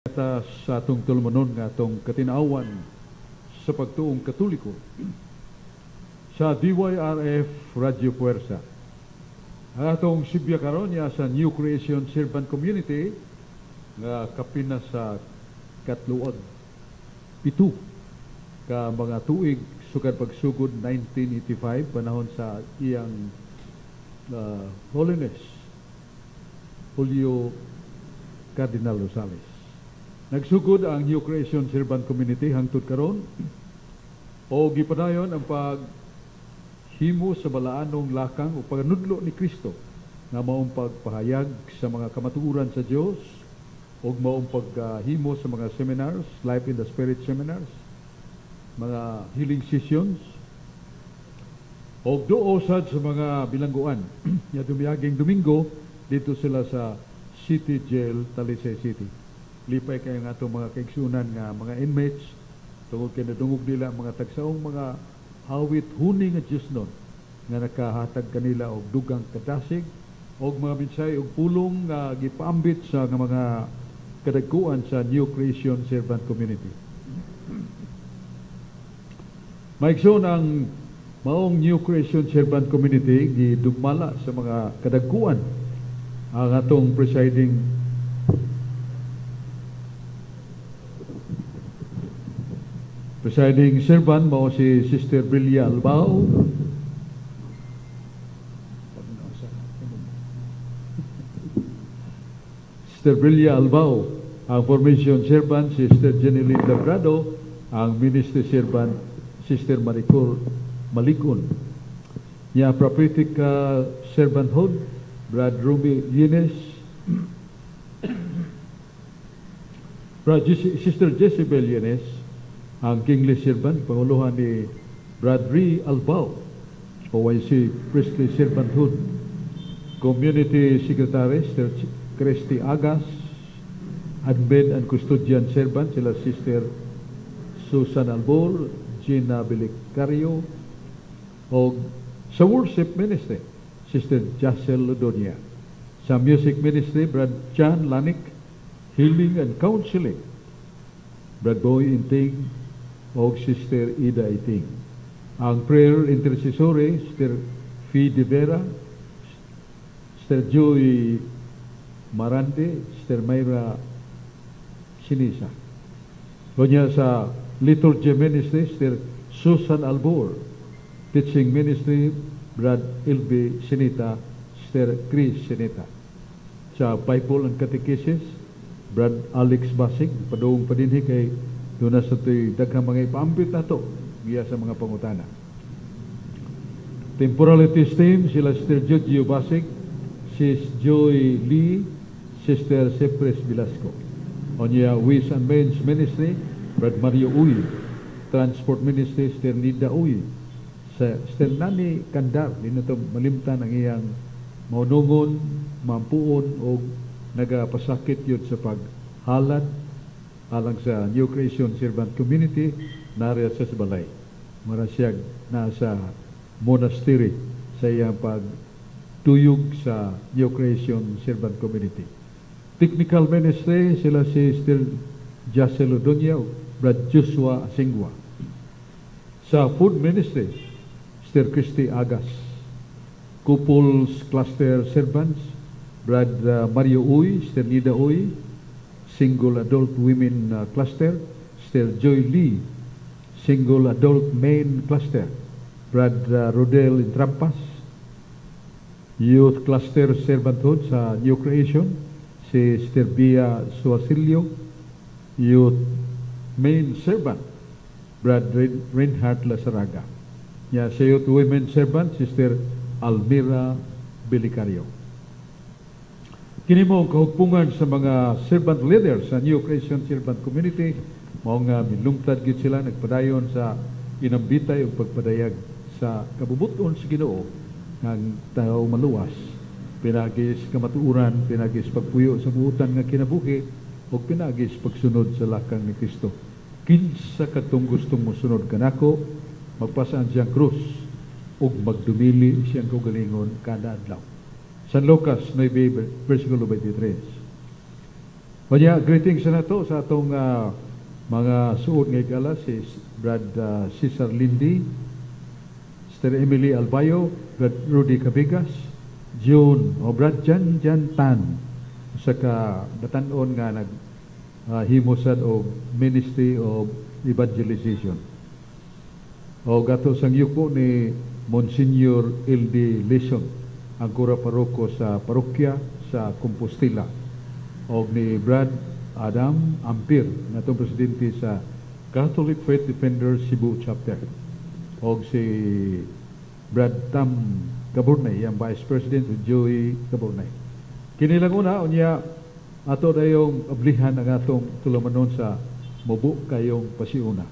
Sa atong tulumanon nga atong katinawan sa pagtuong Katoliko sa DYRF Radio Puwersa. Ang atong sibya karon sa New Creation Servant Community nga kapina sa katluag pito ka mga tuig sukad pagsugod 1985 panahon sa iyang Holiness Julio Cardinal Rosales. Nagsugod ang New Creation Servant Community hangtod karon o gipadayon ang paghimo sa balaanong lakang o pagnudlo ni Kristo na maong pagpahayag sa mga kamatuoran sa Dios o maong paghimo sa mga seminars, Life in the Spirit seminars, mga healing sessions o duo sad sa mga bilangguan. Ya dumiyaging Domingo dito sila sa City Jail, Talisay City. Lipay kayo nga itong mga kaigsunan nga mga inmates tungkol kinadungog nila mga tagsaong mga hawit huning at Diyos nun nga nakahatag kanila og dugang kadasig og mga minsay og pulong nga gipaambit sa mga kadagkuan sa New Creation Servant Community. Maigsoon ang maong New Creation Servant Community gidugmala sa mga kadagkuan ang atong presiding servant mao si Sister Brillia Albao. Sister Brillia Albao, ang formation servant si Sister Jeneline Labrado, ang ministry servant Sister Maricor Malikon. Ya prophetic servanthood Brad Ruby Yenes, Sister Jezebel Yenes, ang kingly servant, panguluhan ni Bradry Albao, OYC Priestly Servanthood, Community Secretary, Sister Christy Agas, Admin and Custodian Servant, sila Sister Susan Albor, Gina Belicario, o sa Worship Ministry, Sister Jacel Lodonia. Sa Music Ministry, Brad John Lanik, Healing and Counseling, Brad Boy Inting, o Sister Ida Iting. Ang prayer intercessory, Sister Fi de Vera, Sister Joy Marante, Sister Mayra Sinisa. Kunya sa Liturgy Ministry, Sister Susan Albor. Teaching Ministry, Brad Ilby Sinita, Sister Chris Sinita. Sa Bible and Catechesis, Brad Alex Basig, padung padinhi kay doon na sa ito'y daghang mga ipaambit na ito via sa mga pangutana. Temporalities team, sila Sister Jojo Basig, Sis Joy Lee, Sister Sepres Velasco. Onya Ways and Means Ministry, Brad Mario Uy. Transport Ministry, Sister Nida Uy. Sa Sister Nani Kandar, din ito malimtan ang iyang maunungon, mampuon o nagapasakit yun sa paghalad alang sa New Creation Servant Community nariya sa Balay. Marasyag nasa monastery sa iyang pagtuyog sa New Creation Servant Community. Technical Ministry, sila si Sister Jacel Odonia, Brad Joshua Asingwa. Sa Food Ministry, Sister Christy Agas. Couples Cluster Servants, Brad Mario Uy, Sister Nida Uy. Single Adult Women Cluster, Sister Joy Lee. Single Adult Men Cluster, Brad Rodel Intrampas. Youth Cluster Servanthood sa New Creation, si Sister Bia Suasilio. Youth Main Servant, Brad Reinhardt Lasaraga. Ya, sa Youth Women Servant, Sister Almira Belicario. Kini mo kahugpungan sa mga servant leaders sa New Creation Servant Community, mao nga milungtad gid sila nagpadayon sa inambitay ug pagpadayag sa kabubuton sa Ginoo ng tao maluwas, pinagis kamatuuran, pinagis pagpuyo sa buutan nga kinabuhi ug pinagis pagsunod sa lakang ni Kristo. Kinsa katong gustong mosunod kanako, magpasaan siyang krus ug magdumili siyang kaugalingon kada adlaw. San Lucas 9, versikulo 23. Kanya, greetings na to sa atong mga suod nga igala, si Brad Cesar Lindy, Sister Emily Albayo, Brad Rudy Cabigas, June, o Brad Jan Tan, sa batanon nga himusad o Ministry of Evangelization. O gato sang yuko ni Monsignor L.D. Leson, ang kura paroko sa parokya sa Compostela, o ni Brad Adam Ampir, na itong presidente sa Catholic Faith Defenders Cebu Chapter, o si Brad Tam Caburnay, ang Vice President Joey Caburnay. Kinilang una, unya, ato dayong ablihan ang atong tulumanon sa mubo kayong pasiuna.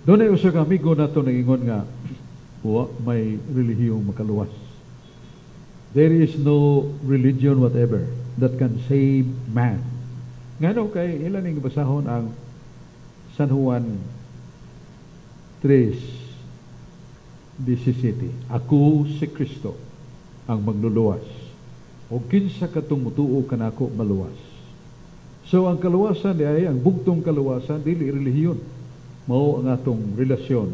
Doon ay usag amigo na ito nangingon nga, may relihiyong makaluwas. There is no religion whatever that can save man. Ngano kay ilan ning basahon ang San Juan 3:17. Ako si Kristo ang magluluwas. O kinsa katong mutuo kanako maluwas. So ang kaluwasan di ay ang bugtong kaluwasan dili relihiyon. Mao ang atong relasyon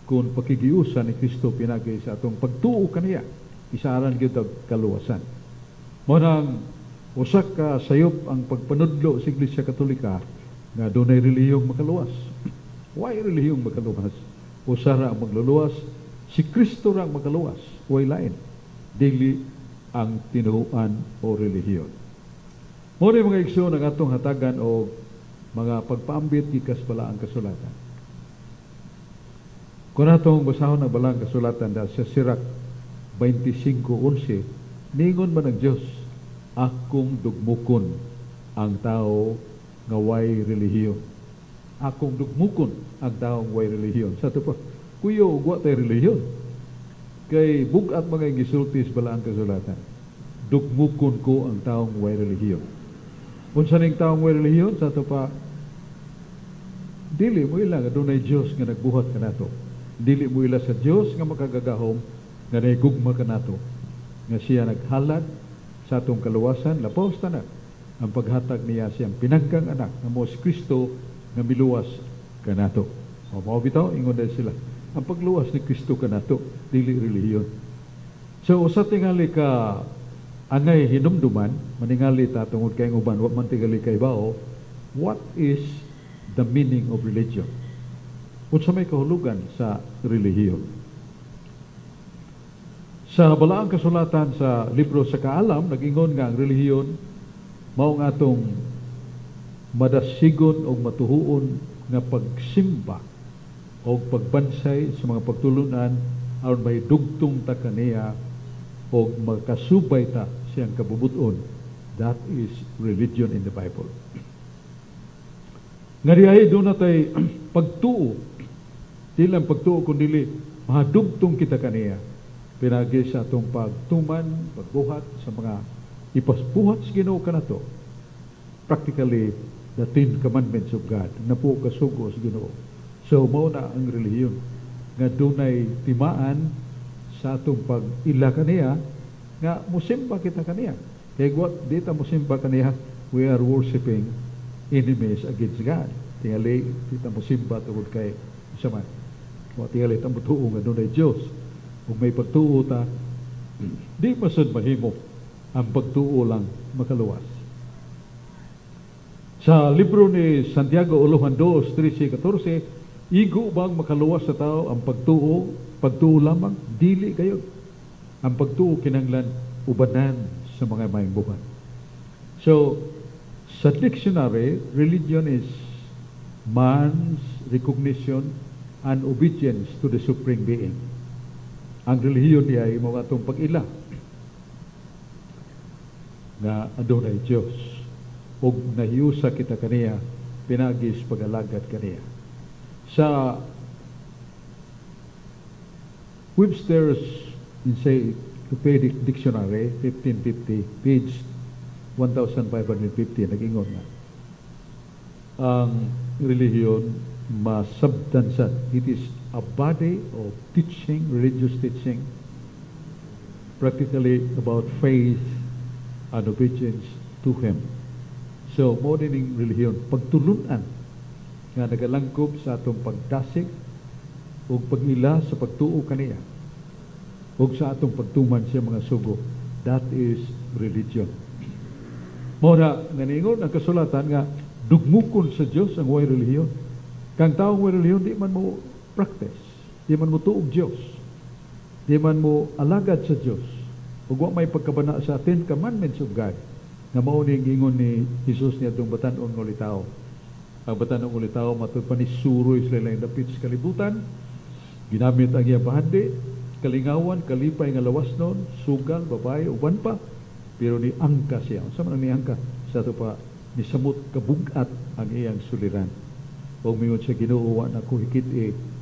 kung pakigiusan ni Kristo pinagay sa atong pagtuo kaniya. Isaran gyud og kaluwasan. Mo nang usak ka sayop ang pagpanudlo sa Iglesia Katolika nga dunay relihiyong makaluwas. Why relihiyong makaluwas? Usara ang magluluwas, si Kristo ra ang makaluwas, way lain. Dili ang tinuuan o relihiyon. Mo ni mga igsoon ang atong hatagan o mga pagpaambit gikas pala ang kasulatan. Kung atong basahon ang balang kasulatan da sa Sirach 25:11, ningon man ang Diyos, akong dugmukon ang tao nga way relihiyon. Akong dugmukon ang tao nga way relihiyon. Sa ito pa, kuyo, ugwa tayo relihiyon. Kay bugat mga gisultis bala ang kasulatan. Dugmukon ko ang taong way relihiyon. Unsa ning taong way relihiyon? Sa ito pa, dili mo ilang adunay Diyos nga nagbuhat kanato. Dili mo ila sa Diyos nga makagagahom nga naigugma kanato, nga siya naghalad sa atong kaluwasan, lapaw na ang paghatag niya siyang pinagkang anak na mo si Kristo nga miluwas kanato. O mao bitaw ingon dahil sila, ang pagluwas ni Kristo kanato dili relihiyon. So usa tingali ka angay hinumduman, maningali ta tungod kay uban wa man tingali kay bao, what is the meaning of religion? Unsa may kahulugan sa relihiyon? Sa balaang kasulatan sa libro sa Kaalam, nag-ingon nga ang relihiyon mao nga atong madasigon o matuhuon nga pagsimba o pagbansay sa mga pagtulunan aron may dugtong ta kaniya o makasubay ta siyang kabubuton. That is religion in the Bible. Nga diay doon natay pagtuo, di lang pagtuo kundi mahadugtong kita kaniya pinagi sa atong pagtuman, pagbuhat sa mga ipasbuhat sa Ginoo kanato. Practically, the 10 commandments of God na po kasugo sa Ginoo. So, mao na ang relihiyon nga dunay timaan sa atong pag-ila kaniya nga musimba kita kaniya. Kaya what dita musimba kaniya, we are worshiping enemies against God. Tingali, dita musimba tungod kay saman. O tingali, tamutuo nga dunay Diyos. Kung may pagtuo ta, di masad mahimo ang pagtuo lang makaluwas. Sa libro ni Santiago Uluhan 2:13-14, igo bang makaluwas sa tao ang pagtuo lamang? Dili kayo. Ang pagtuo kinanglan ubanan sa mga mayang buhat. So, sa dictionary, religion is man's recognition and obedience to the Supreme Being. Ang relihiyon niya ay mga itong pag-ila nga adunay Diyos o nahiusa kita kaniya pinagis pag-alagad kaniya. Sa Webster's Encyclopedic Dictionary 1550 page 1550 nag-ingon nga ang relihiyon masabtansan. It is a body of teaching, religious teaching, practically about faith and obedience to Him. So, mo din ang relihiyon, pagtulunan nga nagalangkob sa atong pagdasig o pag-ila sa pagtuo kaniya o sa atong pagtuman siya mga sugo. That is religion. Mora, naningon ang kasulatan nga dugmukon sa Diyos ang way relihiyon. Kang taong way relihiyon, di man mo practice, di man mo tuog Diyos, di man mo alagad sa Diyos, ug wa may pagkabana sa 10 commandments of God, nga mao ning ingon ni Jesus niya itong batan-on ng ulitaw. Ang batan-on ng ulitaw, matod pa ni suroy sila lang dapit sa kalibutan, ginamit ang iyang bahandi, kalingawan, kalipay nga lawas nun, sugal, babae, uban pa, pero ni angka siya. Sa man ni angka, sa ito pa, ni samot kabugat ang iyang suliran. O mingon siya, Ginoo, na ko hikit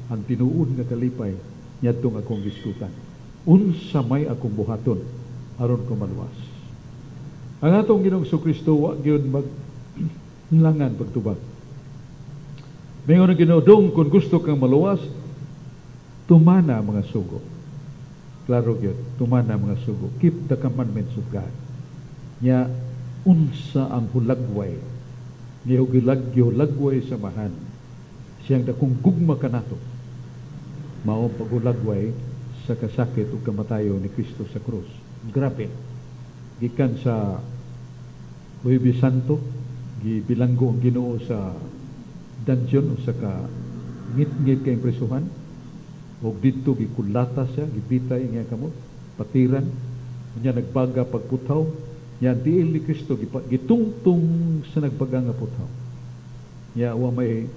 ang tinuod nga kalipay, niyadtong akong giskutan. Unsa may akong buhaton, aron ko maluwas. Ang atong Ginoong Kristo wa gyud maglangan pagtubag. Mingon ang Ginoo, dong kung gusto kang maluwas, tumana mga sugo. Klaro gyud, tumana mga sugo. Keep the commandments of God. Nya unsa ang hulagway? Niyo gilagway sa mahan. Siyang dakong gugma kanato. Mao paghulagway sa kasakit ug kamatayon ni Kristo sa krus. Grabe. Gikan sa Huwebes Santo, gibilanggo ang Ginoo sa dungeon o sa ngit-ngit kay presuhan. O dito gikulata siya, gibitay nga kamot, patiran, niya nagbaga pagputaw, niya diil ni Kristo gitungtong sa nagbaga nga putaw. Niya wa may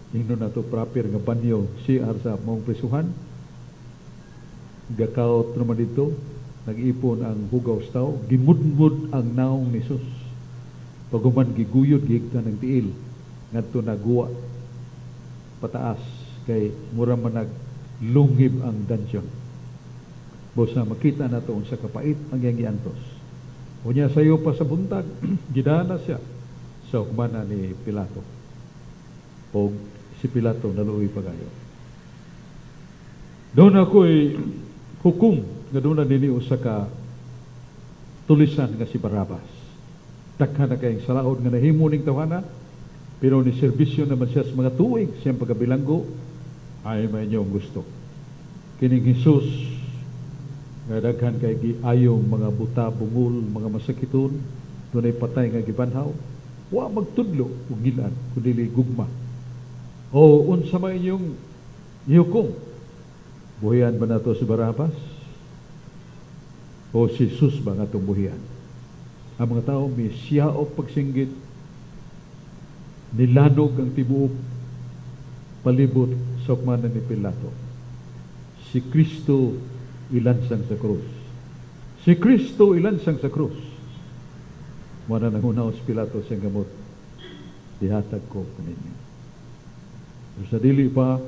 ingnon nato proper nga banyo CR sa mong presuhan. Gakaot naman dito, nag-ipon ang hugaw sa tao, gimudmud ang naong ni Jesus. Paguman giguyod gigta ng tiil, ngadto nagwa pataas kay mura man naglungib ang dungeon. Bosa makita nato unsa kapait ang iyang giantos. Unya sayo pa sa buntag, gidana siya sa hukmanan ni Pilato. O si Pilato naluoy pagayo. Doon ako'y hukom nga doon na nini usa ka tulisan nga si Barabas. Daghan na kayong salaod nga nahimo ning tawhana, pero ni serbisyo naman siya sa mga tuig siyang pagkabilanggo, ay may inyong gusto. Kining Jesus nga daghan kay giayong mga buta, bungol, mga masakiton, dunay patay nga gibanhaw, wa magtudlo ug gilan kundi gugma. O unsa may inyong ihukom? Buhian ba nato si Barabas? O si Jesus ba nga itong buhian? Ang mga tao may siyaop pagsinggit, nilanog ang tibuok palibot sa hukmanan ni Pilato. Si Kristo ilansang sa krus. Si Kristo ilansang sa krus. Muna nangunaw si Pilato siyang gamot, dihatag ko kaninyo. Sa dili pa,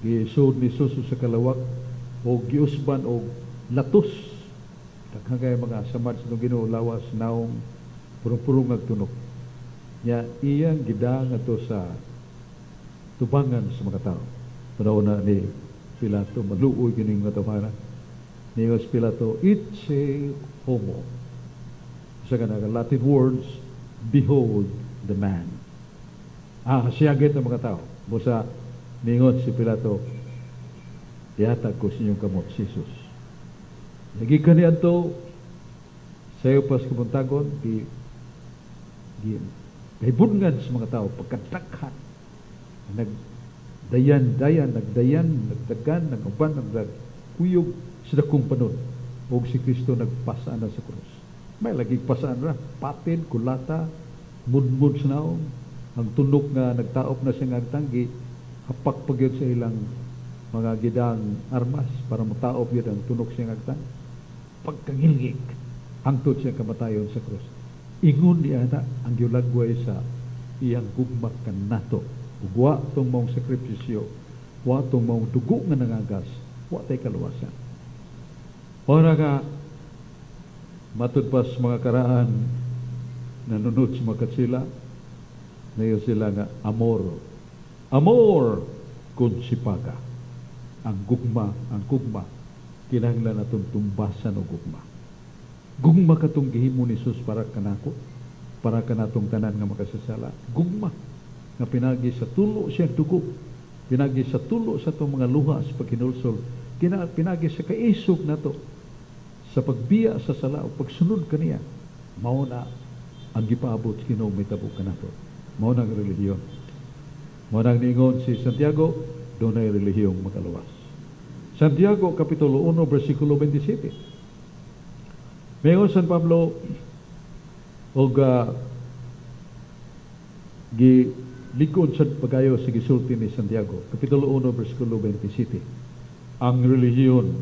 giisod ni Jesus sa kalawak, o giusban o latos. Daghang mga samad sa Ginoo lawas naong purong-purong agtunok. Nya iyang gidang ato sa tubangan sa mga tao. Panauna ni Pilato, maluoy kining mga tawhana. Niyos Pilato, ite homo. Sa kanang Latin words, behold the man. Siyagit ng mga tao. Busa, ningon si Pilato, ihatag ko sa inyong kamot, Jesus. Nagikan niya ito, sayo pas kumuntagon, kahibungan sa mga tao, pagkadakhan, nagdagan, nagaban, nagkuyog sa dakong panon, o si Kristo nagpasaan na sa krus. May laging pasaan na, patin, kulata, mudmud sa naong, ang tunok nga nagtaop na siya ngagtanggi, hapak pagyod sa ilang mga gidang armas para mataop yun ang tunok siya ngagtang. Pagkangilgik, hangtod siya kamatayon sa krus. Ingon niya na ang yulagway sa iyang gugmak kan nato. Wa tong mong sakripisyo, wa tong mong dugo nga nangagas, wa tay kaluwasan. Para ka matud pas mga karaan nanunod sa mga katsila, ngayon sila nga amor kun sipaga. Ang gugma, kinahanglan natong tumbasan o gugma. Gugma katong gihimo ni Jesus para kanako, para kanatong tanan nga makasasala. Gugma nga pinagi sa tulo siyang dugo, pinagi sa tulo sa itong mga luha sa pagkinulsol, pinagi sa kaisog na to, sa pagbiya sa sala o pagsunod kaniya, mao na ang gipaabot Ginoo mitabo kanato. Mao na ang relihiyon. Mao nang niingon si Santiago, dunay relihiyong makaluwas. Santiago Kapitulo 1 versikulo 27. Mayon San Pablo og gilikod sa pagayo sa gisulti ni Santiago Kapitulo 1 versikulo 27. Ang relihiyon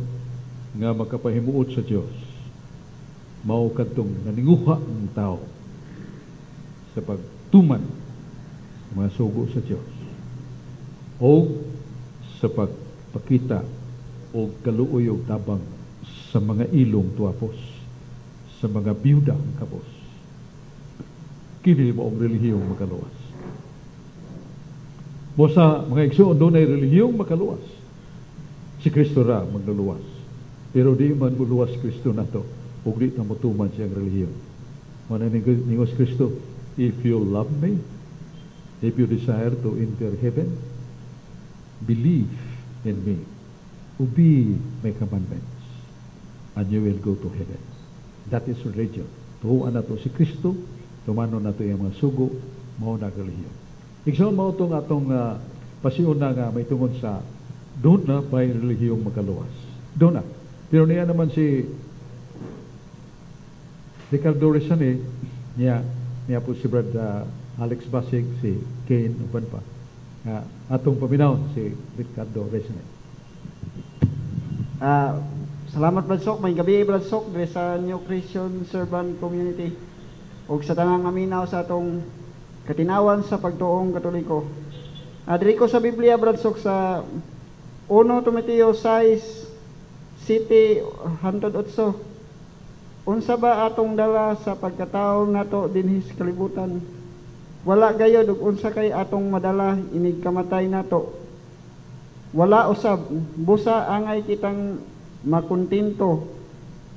nga makapahimuot sa Dios mao kadtong naninguha ang tao sa pagtuman sa mga sugo sa Dios o sa pagpakita o kaluoy o tabang sa mga ilong tuwapos, sa mga biyuda ang kapos. Kini mo ang relihiyong makaluwas. Mo sa mga igsoon doon ay relihiyong makaluwas. Si Kristo ra magluwas. Pero di man muluwas Kristo na to, ug di na motuman siyang relihiyon. Mana ningos Kristo, if you love me, if you desire to enter heaven, believe in me. Obey my commandments, and you will go to heaven. That is religion. Tuhuan na to si Kristo, tumano na to yung mga sugo, mao na relihiyon. Igsoon mao itong atong pasiun na nga may tungod sa doon na by relihiyong makaluwas. Doon na. Pero niya naman si Ricardo Resane, niya po si Brad Alex Basig, si Kane, uban pa. Atong paminaw si Ricardo Resane. Salamat Brad Sok, may gabi Brad Sok diri sa New Christian Servant Community ug sa tanang aminaw sa atong katinawan sa pagtuong Katoliko. Diri ko sa Biblia Brad Sok sa 1 Timoteo 6 City 108. Unsa ba atong dala sa pagkataon nato dinhi sa kalibutan? Wala gayod ug unsa kay atong madala inig kamatay nato. Wala usab, busa angay kitang makuntinto,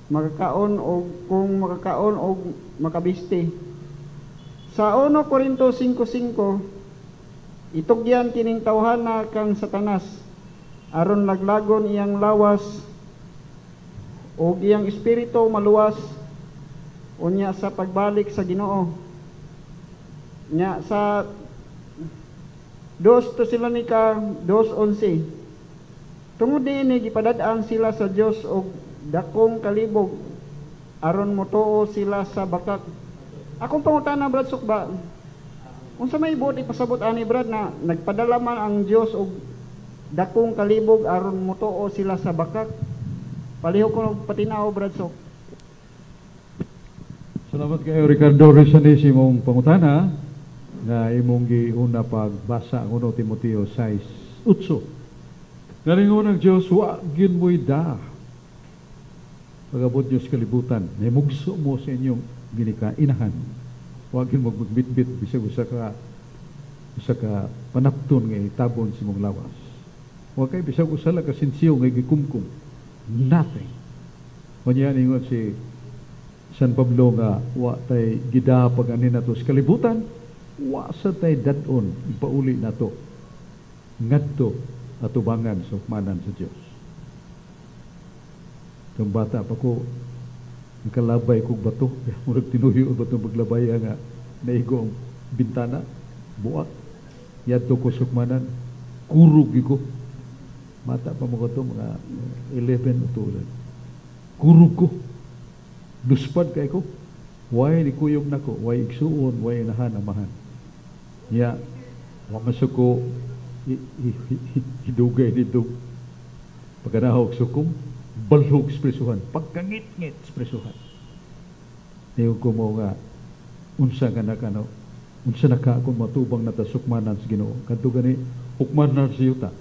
makakaon o kung makakaon o makabisti. Sa 1 Korinto 5:5, itugyan kining tawhana kang Satanas, aron laglagon iyang lawas o iyang espiritu maluwas, unya sa pagbalik sa Ginoo. Nya sa 2 Tesalonica 2:11, tungod diini gipadad-an sila sa Dios og dakong kalibog aron motuo sila sa bakak. Akong pangutana Brad Sok ba, unsa may ibuot ipasabot ani Brad na nagpadala man ang Dios og dakong kalibog aron motuo sila sa bakak? Palihog ko og patinaw Brad Sok. Salamat kayo Ricardo Resane sa imong pangutana na imong giuna pagbasa ang 1 Timoteo 6:8. Naringon ang Diyos, wa gyud mo'y da pag-abot nyo sa kalibutan, naimugso mo sa inyong ginikainahan. Wa gyud mo magbitbit bisag usa ka panapton nga itabon sa imong lawas. Wa kay bisag usa la ka sinsiyo nga gikumkum. Nothing. Kunya ningon si San Pablo nga wa tay gidapag ani nato sa kalibutan, wa sa tay dadon ipauli nato ngadto atubangan sa hukmanan sa Dios. Kung bata pa ko, kalabay kong bato, murag tinuyo bato maglabay nga naigo ang bintana, buak, yadto ko sa hukmanan, kurug ko. Mata pa mo ko to, mga 11 o 12. Kurug ko. Duspad kay ko. Way ni kuyog na ko, way igsuon, way nahanamahan. Ya, wa masuko hidugay dito. Pagkanahog sukom, balhog espresuhan, pagkangit-ngit espresuhan. Niyo ko mo nga, unsa nga nakano, unsa naka akong matubang natasukmanan sa Ginoo. Kadto gani, hukmanan sa yuta.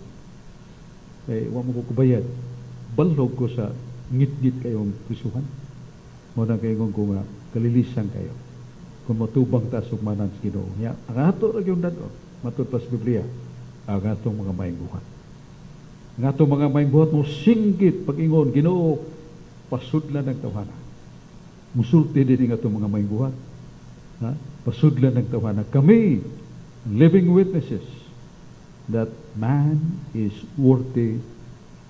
Kay wa mo ko kubayad. Balhog ko sa ngit-ngit kayong espresuhan. Mo na kayo kung nga, kalilisan kayo. Kung matubang ta sukmanan sa Ginoo. Ya, ang ato ra gyud dadto, matud pa sa Biblia, ang atong mga maayong buhat. Ang atong mga maayong buhat mo singgit pag-ingon, Ginoo, pasudlan ng tawhana. Musulti din ang atong mga maayong buhat. Ha? Pasudlan ng tawanan. Kami, living witnesses, that man is worthy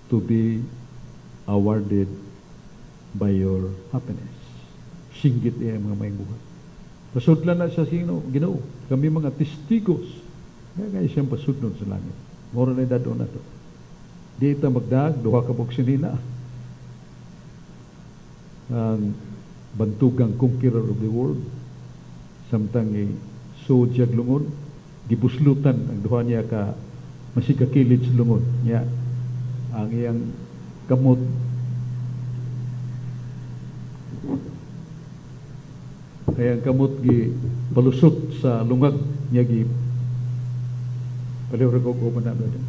to be awarded by your happiness. Singgit niya ang mga may buhat. Pasudlan na sa sino? Ginoo. Kami mga testigos. Kaya siyang pasudnon sa langit. Mora na dadon na to. Di ita magdag, duha ka pong sinina. Ang bantugang conqueror of the world. Samtang sojag lungon, gibuslutan ang duha niya ka masigakilid sa lungon. Niya, ang iyang kamot kaya ang kamot gi palusot sa lungag niya gi palihura ko manalo din.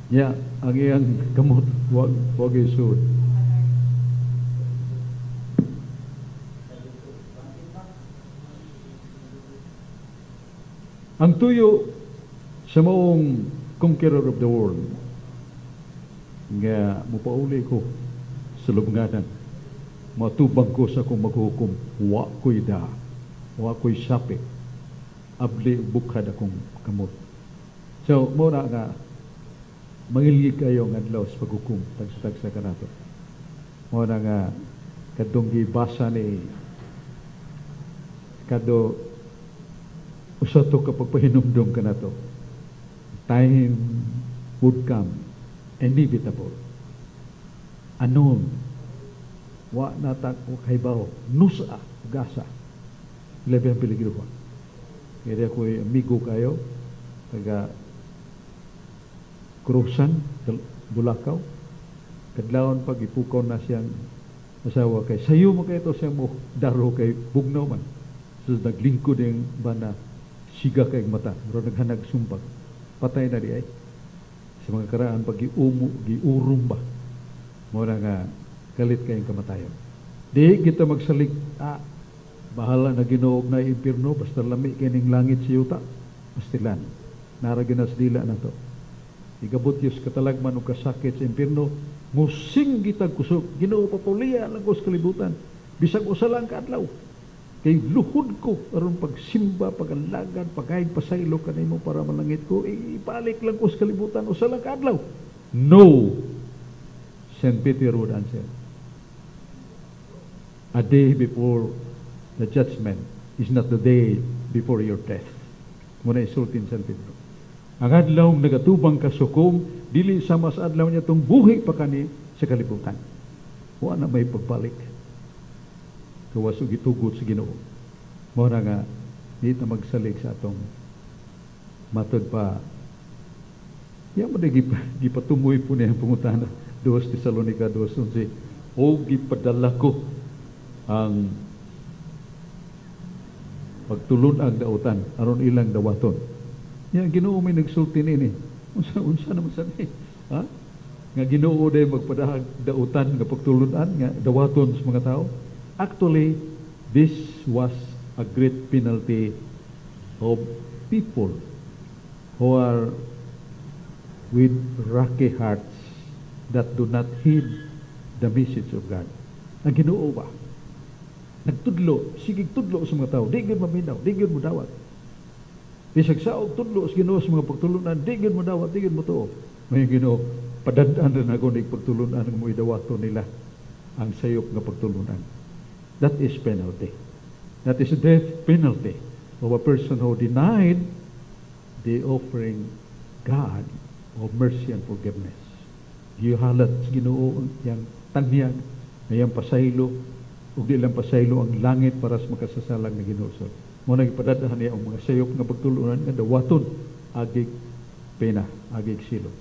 Ya, ang iyang kamot wag isud. Ang tuyo sa maong conqueror of the world nga mupauli ko sa lubnganan, matubang ko sa kong maghukom, wa ko'y da, wa ko'y sapik, abli bukhad akong kamot. So, muna nga, mangilgig kayo ng adlaw sa paghukom, tagsa-tagsa ka nato. Muna nga, kadong gibasa ni kado usato kapag pahinumdum ka nato. Time would come, inevitable. Anon, wa natak o kaibaw, nusa, gasa, labi ang piligiruhan. Kaya ako'y amigo kayo, taga Krusan, Bulacau, kadlawon pag ipukaw na siyang asawa kay sayo mo kayo ito siyang mo daro kay bugnaw man. So naglingkod yung bana, siga kay mata, pero naghanag sumpag, patay na di ay. Sa mga karaan pag giurum ba, muna nga kalit kayong kamatayon. Di kita magsalig, bahala na ginuog na impirno, basta lami kining langit sa yuta, pastilan, naraginas dila na to. Igabot Diyos katalagman o kasakit sa impirno, musing gitag kusog, ginoo papuliya lang ko sa kalibutan, bisag usalang kaadlaw. Kay luhod ko, aron pagsimba, pagalagan, pagkain pasaylo kanimo para malangit ko, ipalik lang ko sa kalibutan, usalang kaadlaw. No, St. Peter would answer. A day before the judgment is not the day before your death. Muna isultin St. Pedro. Ang adlaw nagatubang kasukom, dili sama sa adlaw niya itong buhi pa kani sa kalibutan. Wala na may pagbalik. Kawaso gitugot sa Ginoo. Muna nga, di na magsalig sa atong matod pa. Yan mo na gipatumoy po niya ang pangutana. 2 Tesalonica 2:11. O gipadala ko ang pagtulon ang dautan aron ilang dawaton. Yan Ginoo may nagsulti ini. Unsa naman sa ni? Ha? Nga Ginoo day magpadahag dautan nga pagtulunan nga dawaton sa mga tao. Actually, this was a great penalty of people who are with rocky hearts that do not heed the message of God. Ang Ginoo ba? Nagtudlo, sigig tudlo sa mga tao, di gyud maminaw, di gyud modawat. Bisag saog tudlo sa Ginoo sa mga pagtulunan, di gyud modawat, di gyud motuo. May Ginoo, padadaan na ako ng pagtulunan ng mga dawaton nila ang sayop nga pagtulunan. That is penalty. That is a death penalty of a person who denied the offering God of mercy and forgiveness. Gihalat sa Ginoo yang tanyag, ngayang pasaylo, ug di lang pasaylo ang langit para sa makasasalang na Ginoo. Mo nagpadadahan niya ang mga sayop nga pagtulunan nga dawaton agig pena, agig silo.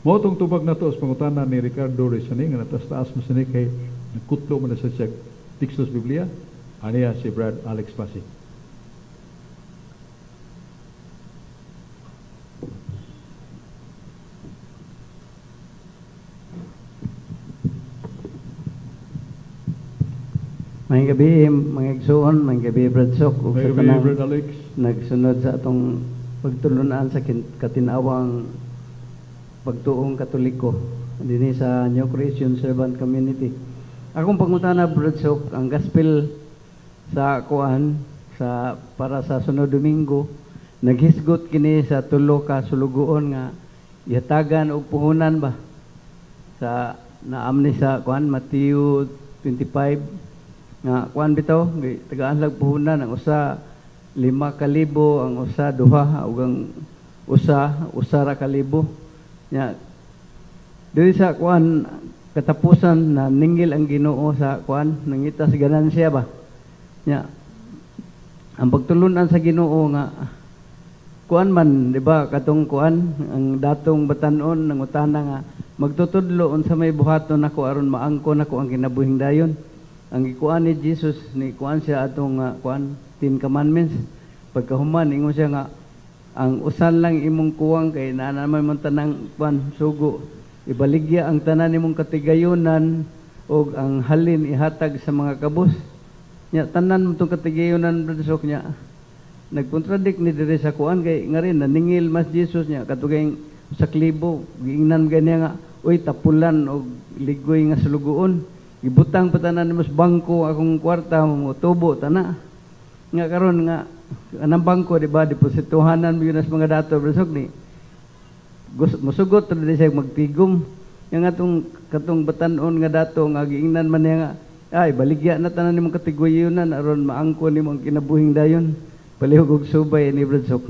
Mo tong tubag na to sa pangutana ni Ricardo Rizani nga natas-taas mo sini kay nagkutlo man sa siya teksto sa Biblia, aniya si Brad Alex Pasig. May gabi, mga igsuon, may gabi, Brad Sok, ug sa tanang Brad Alex. nagsunod sa atong pagtulunan sa katinawang pagtuong Katoliko dinhi sa New Christian Servant Community. Akong pangutana Brodsok, ang gospel sa kuan sa para sa sunod Domingo naghisgot kini sa tulo ka sulugoon nga ihatagan og puhunan ba sa naam ni sa kuan Mateo 25 nga kuan bitaw tagaan lag puhunan ang usa 5,000 ang usa 2 ug ang usa ra ka libo nya diri sa kuan katapusan na ninggil ang Ginoo sa kuan nangita sa ganansya ba nya ang pagtulunan sa Ginoo nga kuan man di ba katong kuan ang datong batan-on nang utana nga magtutudlo unsa may buhaton nako aron maangkon nako ang kinabuhing dayon ang gikuan ni Jesus ni kuan siya atong kuan 10 commandments pagkahuman ingon siya nga ang usan lang imong kuwang kay naa naman man tanang kuan sugo ibaligya ang tanan nimong katigayonan og ang halin ihatag sa mga kabus nya tanan mo tong katigayonan Brodsok nya nagkontradict ni diri sa kuan kay nga rin naningil mas Jesus nya katugay sa klibo giingnan ganiya nga uy tapulan og ligoy nga sulugoon ibutang patanan ni mas bangko akong kwarta mo tubo tana nga karon nga anang bangko di ba depositohanan mo yun as mga dato Brodsok ni musugot diri siya magtigom yang atong katong batan-on nga dato nga giingnan man niya nga ay baligya na tanan nimong katigayonan aron maangkon nimo ang kinabuhing dayon palihog og subay ni Brodsok.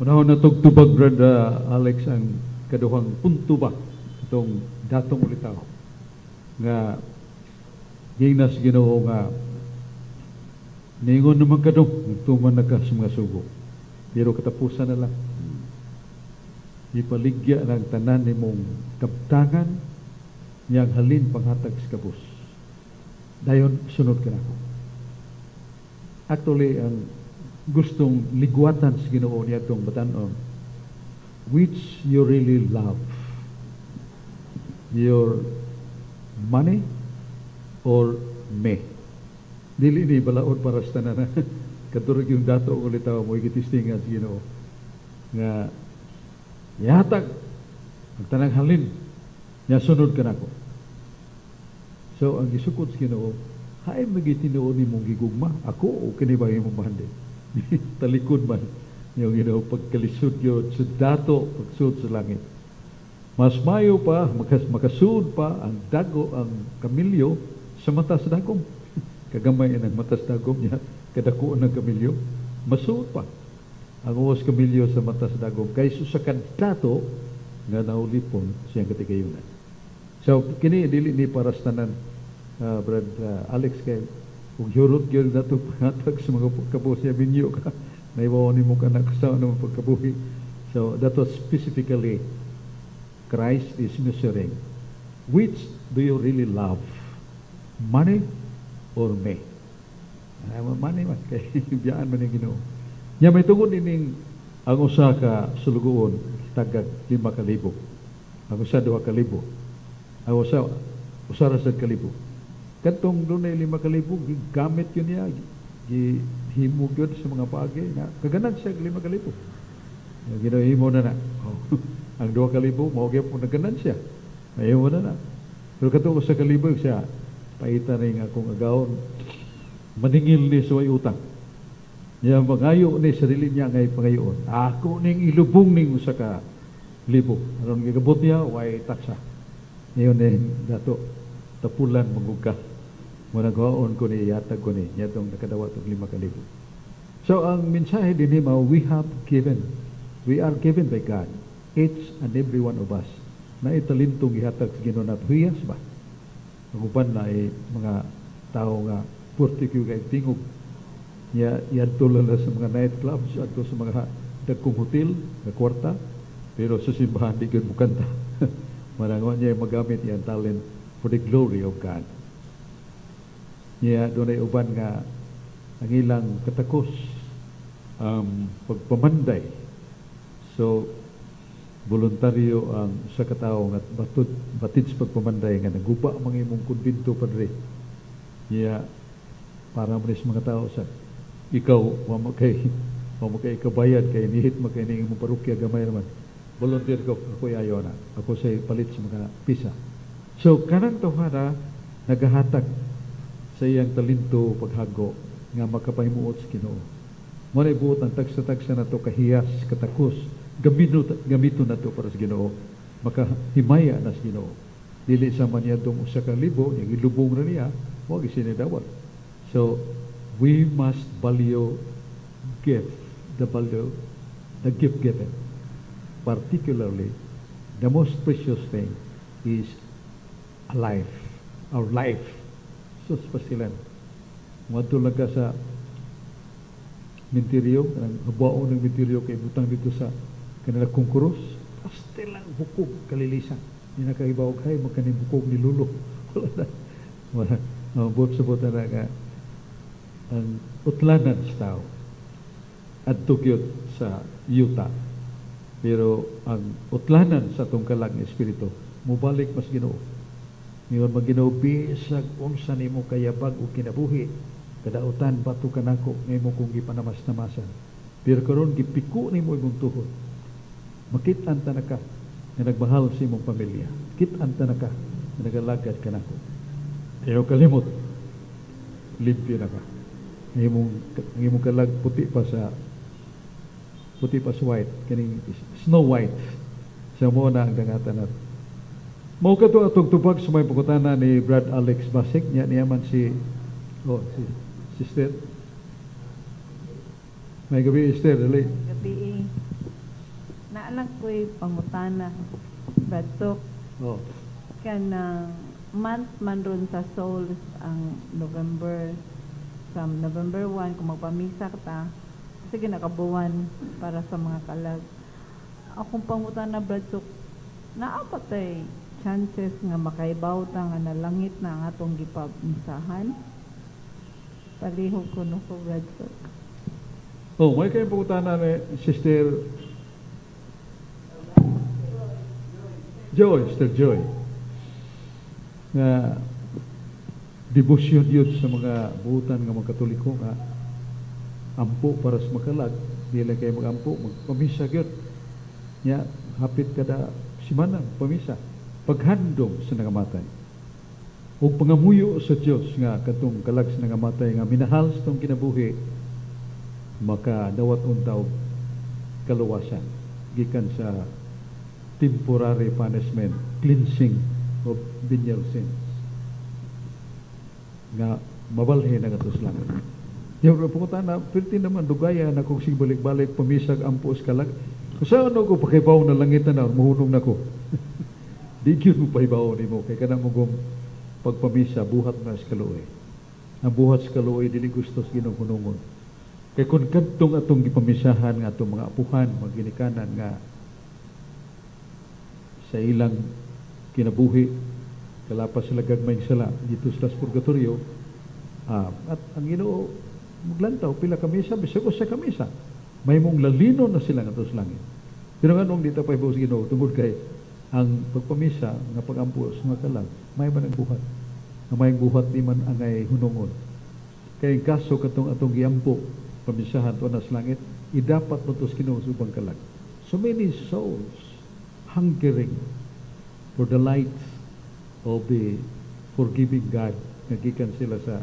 Unahon na tugtubag Brad Alex ang kaduhang punto ba itong datong ulitaw nga gingnas Ginoo nga ningon naman kadong tuman na ka sa mga sugo pero katapusan na lang ipaligya ng tanan nimong kaptangan niyang halin panghatag sa kabus dayon sunod ka na. Actually, ang gustong ligwatan sa Ginoo niya itong batanon, which you really love, your money or me? Dili ni balaod para sa tanan. Katurog yung dato ko ulit mo ikitistingan sa Ginoo nga ihatag ang tanang halin niya sunod ka na ko. So, ang gisukod sa Ginoo, hay magitinuon ni mong gigugma ako o kinibay mong mahandi talikod man yung pagkalisod yun sa dato pagsud sa langit mas mayo pa makasud pa ang dago ang kamilyo sa mata sa dagom kagamay ang mata sa dagom niya kadako ng kamilyo masud pa ang uwas kamilyo sa mata sa dagom kaysa sa kandato nga naulipon siyang katigayunan. So kini dili ni para sa tanan Brad Alex kay kung yurot gyud nato pangatag sa mga pagkabuhi niya binyo ka naibaw ni mo kana sa ano pagkabuhi. So that was specifically Christ is measuring which do you really love, money or me? Money man kay biyaan man ni Ginoo. Nya may tungod ining ang usa ka sulugoon tagag 5,000 ang usa 2,000 ang usa ra sad kalibo. Katong dunay 5,000 gigamit yun niya gihimog yun sa mga bagay na kaganan siya 5,000 ginahimo na ang 2,000 mao gyud po naganan siya ayaw na pero katong sa 1,000 siya paita ring akong agawon maningil ni suway utang niya magayo ni sarili niya ngay pangayoon ako ning ilubong ning usa ka libo aron gigabot niya way taksa niyon dato tapulan magugka muna gaon ko ni yatag ko ni yatong nakadawat og 5,000. So ang mensahe dinhi mao we are given by God each and every one of us na italintong gihatag sa Ginoo nato huyas ba uban na mga tao nga 40 kay tingog yadto lang sa mga night clubs adto sa mga dagkong hotel nga kwarta pero sa simbahan di gyud mo kanta marangon niya magamit iyang talent for the glory of God. Niya dunay uban nga ang ilang katakos pagpamanday. So voluntaryo ang sa katao nga batid sa pagpamanday nga naguba mga imong kumbinto padre. Niya para mo sa mga tao sa ikaw wa mo kay kabayad kay nihit magkay ning imong parokya gamay naman. volunteer ko, ako ayaw na. Ako sa palit sa mga pisa. So, kanang tawhara, nagahatag sa iyang talento paghago nga makapahimuot sa Ginoo. Mo na ibuot ang tagsa-tagsa na to kahiyas, katakos, gamito na to para sa Ginoo. Makahimaya na sa Ginoo. Dili sa man niya itong usa ka libo, yung ilubong na niya, huwag isinidawat. So, we must value gift, the gift given. Particularly, the most precious thing is alive, our life. So, pasilan. Matulog ka sa minteryo, habuaon ng minteryo kay butang dito sa kanila kungkurus, paste lang bukog kalilisan. Hindi nakahibaw kay magkaning bukog ni Lulo. Wala na. Buot sa buta na nga ang utlanan sa tao at tugyot sa yuta. Pero ang utlanan sa itong kalag ng Espiritu, mubalik mas Ginoo. Ngayon mag-Ginoo, bisag unsa nimo kayabag o kinabuhi, kadautan bato kanako ngay mo kung gipanamas-namasan. Pero karon gipiko nimo imong tuhod. Makit-an ta na ka na nagmahal sa imong pamilya. Kit-an ta na ka na nagalagad kanako. Ayaw kalimot, limpyo na ka. Ang imong kalag puti pa sa white, kaning snow white. Sa mo na ang dangatan natin. Mao kato atong tubag sa may pagkutana ni Brad Alex Basik, niya man si Sister. May gabi, Esther, dali. Gabi, naanak ko'y pangutana, Bradsok. Oh. Kanang month man ron sa Souls ang November, from November 1, kung magpamisa ka, sige nakabuwan para sa mga kalag. Akong pangutana, Bradsok, naapatay chances nga makaibaw ta nga nalangit na ang atong gipamisahan? Palihog ko no ko, Bradsok. Oh, may kayo pagkutana ni Sister Joy, Sister Joy. Nga debosyon yun sa mga buutan ng mga Katoliko nga ampo para sa makalag. Dili kayo mag-ampo, magpamisa yun. Nga, hapit kada simana, pamisa. Paghandom sa nangamatay. O pangamuyo sa Diyos nga katong kalag sa nangamatay nga minahal sa itong kinabuhi, maka dawat untaw kaluwasan gikan sa temporary punishment, cleansing of venial sins nga mabalhin ang atos langit. Yung pumunta na, pirti naman dugaya na kung balik-balik pamisag ampos kalag. Kung saan ako pakibaw na langitan na, mahunong na ko. Di yun mo pahibaw ni mo, kaya ka na mong pagpamisa, buhat na sa kaluoy. Ang buhat sa kaluoy, dili gusto sa ginungunungon. Kaya kung kadtong atong gipamisahan nga atong mga apuhan, mga ginikanan nga sa ilang kinabuhi, kalapas sila gagmayng sala dito sa purgatorio, at ang Ginoo maglantaw pila kamisa, bisag sa kamisa, may mong lalino na sila nga sa langit. Pero nga nung dito pa ibaw sa Ginoo, tungod kay ang pagpamisa nga pagampo sa mga kalag, may man ang buhat. Ang may buhat di man angay hunungon. Kaya yung kaso katong atong giampo, pamisahan to na sa langit, idapat mo to sa Ginoo sa ubang kalag. So many souls hungering for the light of the forgiving God. Nagikan sila sa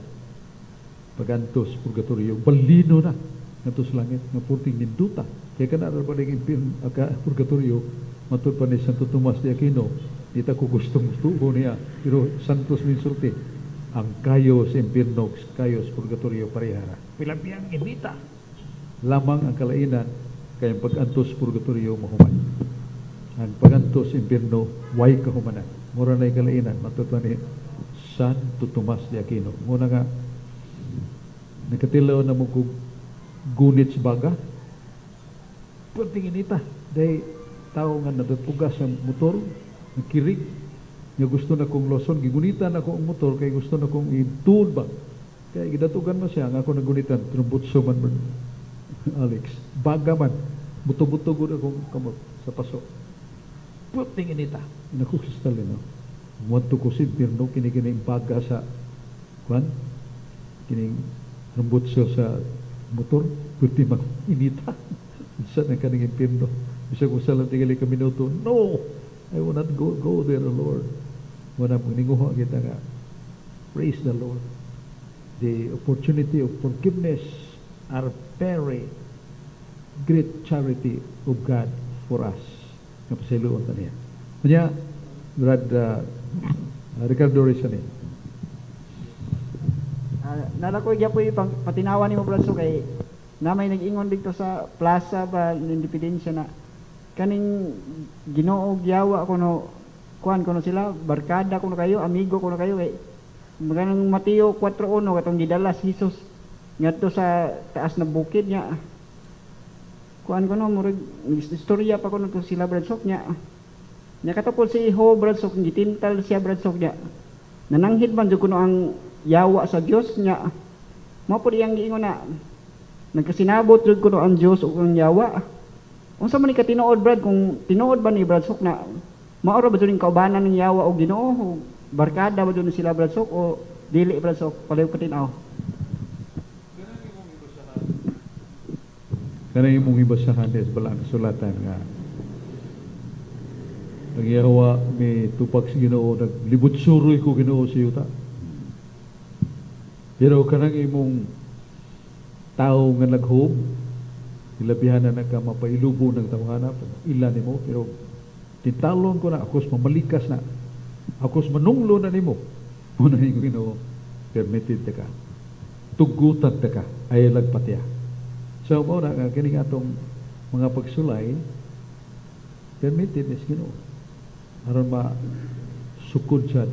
pagantos purgatorio. Balino na nato sa langit, nga purting ninduta. Kaya ka na rin pa rin purgatorio, matud pa ni Santo Tomas de Aquino, di ta ko gustong tubo niya, pero Santos minsulti, ang kayo sa impirno, kayo sa purgatorio parehara. Pilabiyang inita. Lamang ang kalainan, kaya pag-antos purgatorio mahuman. Ang pag-antos impirno, way kahumanan. Mura na yung kalainan, matud pa ni Santo Tomas de Aquino. Muna nga, nakatilaw na mo kong gunit sa baga, pwedeng inita, dahil tao nga natutugas sa motor, nakirig, nga gusto na kong loson, gigunita na kong motor, kaya gusto na kong ituod ba. Kaya gidatugan mo siya, nga ako nagunitan, trumbutso man mo, Alex, baga man, buto-buto ko na kong kamot sa paso. Pwedeng inita, nakustal no? Muadto ko si Pirno, kinikining baga sa, kwan, kining trumbutso sa motor, pwede mag inita. Sa na kaning impirno. Bisag usa lang tingali ka minuto, no, I will not go there, Lord. Wala magninguha kita nga. Praise the Lord. The opportunity of forgiveness are very great charity of God for us. Kapasiluan ta niya. Kanya, Brad Ricardo Rizani. Nala ko po yung patinawan ni mo, Brad, so kay na may nag-ingon dito sa plaza ba Independensya na kaning Ginoo giyawa kuno kuan kuno sila barkada kuno kayo, amigo kuno kayo kay maganang Mateo 4:1 katong gidala si Jesus ngadto sa taas na bukid niya. Kuan kuno murag istorya pa kuno to sila, Brad Sok niya. Nya katapos si Ho, Brad Sok gitintal siya, Brad Sok niya. Nananghid man jud kuno ang yawa sa Dios niya. Mao pud iyang giingon na nagkasinabot jud kuno ang Dios ug ang yawa. Unsa man ni katinuod, Brad, kung tinuod ba ni Brad Sok na maoro ba jud ning kaubanan ng yawa o Ginoo o barkada ba jud sila, Brad Sok, o dili, Brad Sok, palayo katinaw? Kanang imong ibasahan des balang sulatan nga ang Yawa may tupak sa Ginoo, naglibot suroy ko Ginoo sa yuta. Pero kanang imong tao nga naghub, ilabihan na nagkamapailubo ng tawhana, ilan nimo, pero titalon ko na, akos mamalikas na, akos manunglo na nimo. Muna yung Ginoo, permitted ka, tugutan ka, ay lagpatya. So, muna nga, kining atong mga pagsulay, permitted is Ginoo. Aron ma sukod siya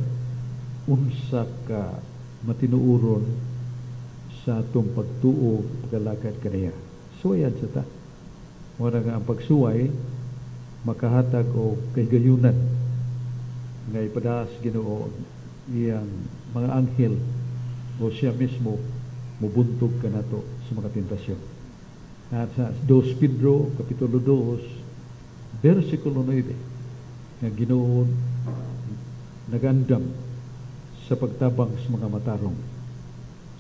unsa ka matinuuron sa atong pagtuo paglalakad kaniya. Suwayan sa ta. Muna nga ang pagsuway makahatag o kaygayunan nga ipadaas Ginoo iyang mga anghel o siya mismo mubuntog ka nato sa mga tentasyon. At sa 2 Pedro Kapitulo 2 versikulo 9 nga Ginoo nagandam sa pagtabang sa mga matarong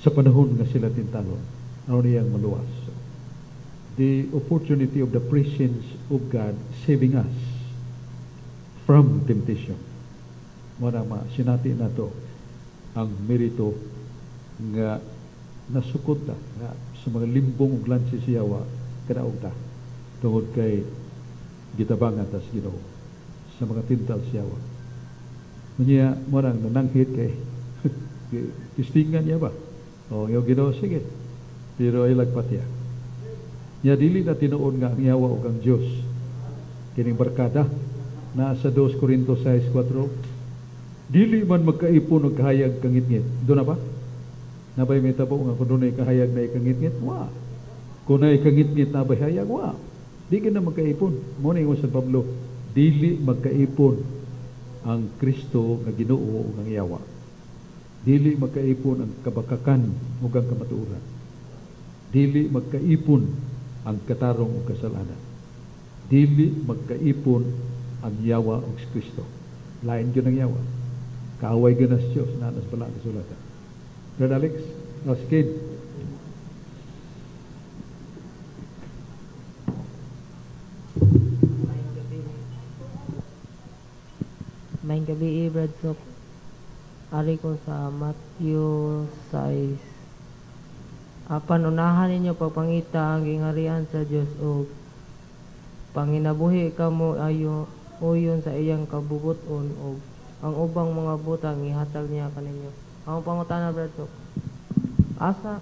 sa panahon nga sila tintalon aron iyang maluwas. The opportunity of the presence of God saving us from temptation. Muna sinati na to ang merito nga nasukod ta nga sa mga limbong ug lansi siyawa kadaog ta tungod kay gitabangan ta sa Ginoo sa mga tintal siyawa. Unya mo nang nananghit kay tistingan niya ba? O yung Ginoo sige. Pero ay lagpatya. Nya dili na tinuod nga ang yawa ug ang Dios. Kining barkada na sa 2 Corintios 6:4. Dili man magkaipon og kahayag kangit-ngit. Do na ba? Nabay may tabo nga kun dunay kahayag na ikangit-ngit, wa. Kung na ikangit-ngit na bay hayag, wa. Di na magkaipon. Mo ning sa Pablo, dili magkaipon ang Kristo nga Ginoo ug ang yawa. Dili magkaipon ang kabakakan ug ang kamatuoran. Dili magkaipon ang katarong ug kasalanan. Dili magkaipon ang yawa ug Kristo. Lain gyud ang yawa. Kaaway gyud sa Dios na nas bala kasulatan. Brother Alex, Kid. Maayong gabi, Brad Sok. Ari ko sa Matthew 6. Panunahan ninyo pagpangita ang gingharian sa Dios o panginabuhi kamo ayo uyon sa iyang kabubuton o ang ubang mga butang ihatag niya kaninyo. Ang pangutana, Brad Sok. Asa